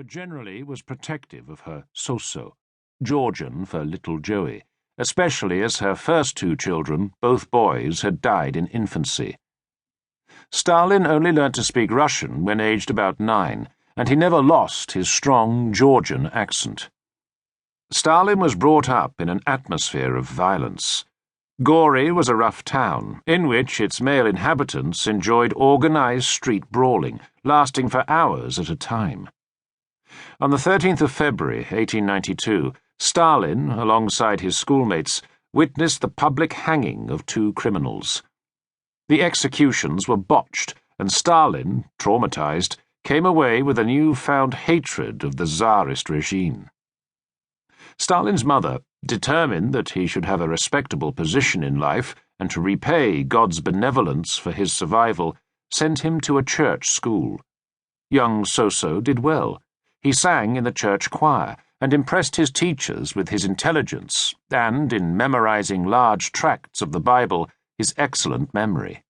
but generally was protective of her Soso, Georgian for little Joey, especially as her first two children, both boys, had died in infancy. Stalin only learnt to speak Russian when aged about 9, and he never lost his strong Georgian accent. Stalin was brought up in an atmosphere of violence. Gori was a rough town, in which its male inhabitants enjoyed organized street brawling, lasting for hours at a time. On the 13th of February, 1892, Stalin, alongside his schoolmates, witnessed the public hanging of 2 criminals. The executions were botched, and Stalin, traumatized, came away with a new-found hatred of the Tsarist regime. Stalin's mother, determined that he should have a respectable position in life and to repay God's benevolence for his survival, sent him to a church school. Young Soso did well. He sang in the church choir and impressed his teachers with his intelligence and, in memorizing large tracts of the Bible, his excellent memory.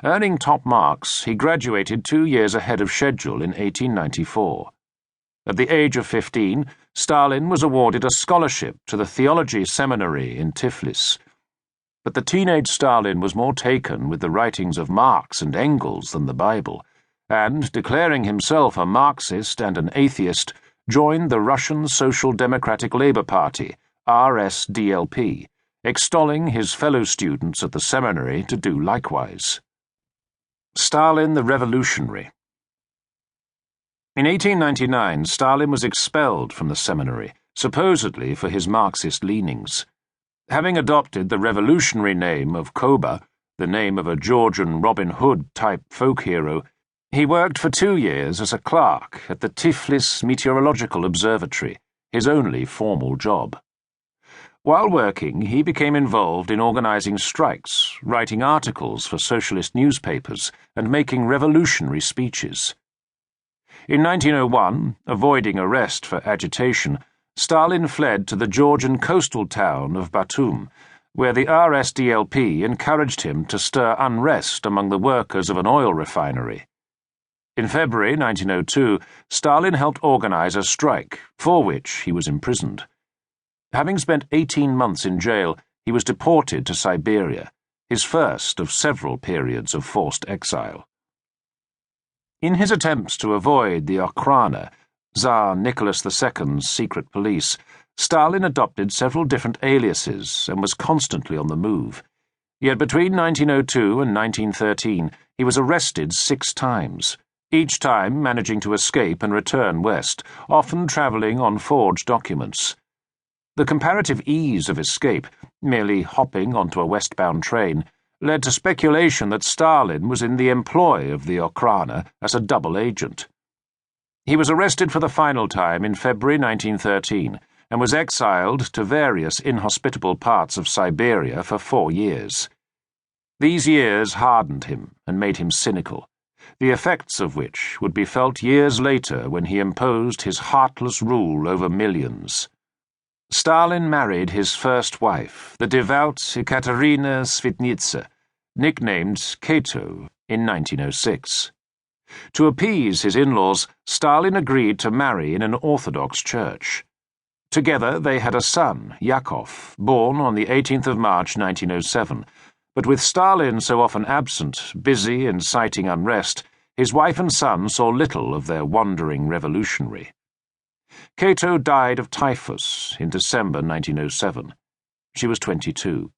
Earning top marks, he graduated 2 years ahead of schedule in 1894. At the age of 15, Stalin was awarded a scholarship to the theology seminary in Tiflis. But the teenage Stalin was more taken with the writings of Marx and Engels than the Bible, and, declaring himself a Marxist and an atheist, joined the Russian Social Democratic Labour Party, RSDLP, extolling his fellow students at the seminary to do likewise. Stalin the Revolutionary. In 1899, Stalin was expelled from the seminary, supposedly for his Marxist leanings. Having adopted the revolutionary name of Koba, the name of a Georgian Robin Hood-type folk hero, he worked for 2 years as a clerk at the Tiflis Meteorological Observatory, his only formal job. While working, he became involved in organizing strikes, writing articles for socialist newspapers, and making revolutionary speeches. In 1901, avoiding arrest for agitation, Stalin fled to the Georgian coastal town of Batum, where the RSDLP encouraged him to stir unrest among the workers of an oil refinery. In February 1902, Stalin helped organize a strike, for which he was imprisoned. Having spent 18 months in jail, he was deported to Siberia, his first of several periods of forced exile. In his attempts to avoid the Okhrana, Tsar Nicholas II's secret police, Stalin adopted several different aliases and was constantly on the move. Yet between 1902 and 1913, he was arrested 6 times, each time managing to escape and return west, often travelling on forged documents. The comparative ease of escape, merely hopping onto a westbound train, led to speculation that Stalin was in the employ of the Okhrana as a double agent. He was arrested for the final time in February 1913 and was exiled to various inhospitable parts of Siberia for 4 years. These years hardened him and made him cynical, the effects of which would be felt years later when he imposed his heartless rule over millions. Stalin married his first wife, the devout Ekaterina Svitnitsa, nicknamed Cato, in 1906. To appease his in-laws, Stalin agreed to marry in an Orthodox church. Together they had a son, Yakov, born on the 18th of March 1907, but with Stalin so often absent, busy inciting unrest, his wife and son saw little of their wandering revolutionary. Cato died of typhus in December 1907. She was 22.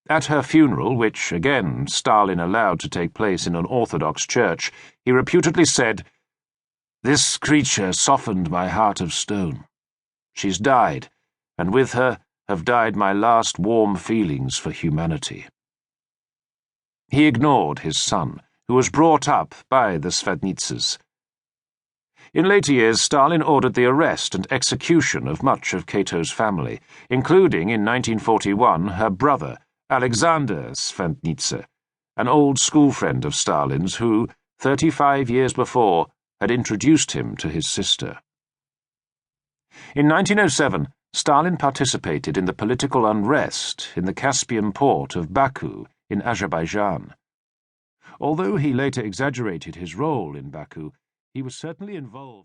At her funeral, which, again, Stalin allowed to take place in an Orthodox church, he reputedly said, "This creature softened my heart of stone. She's died, and with her have died my last warm feelings for humanity." He ignored his son, who was brought up by the Svitnitsas. In later years, Stalin ordered the arrest and execution of much of Cato's family, including in 1941 her brother, Alexander Svitnitsa, an old school friend of Stalin's who, 35 years before, had introduced him to his sister. In 1907, Stalin participated in the political unrest in the Caspian port of Baku in Azerbaijan. Although he later exaggerated his role in Baku, he was certainly involved in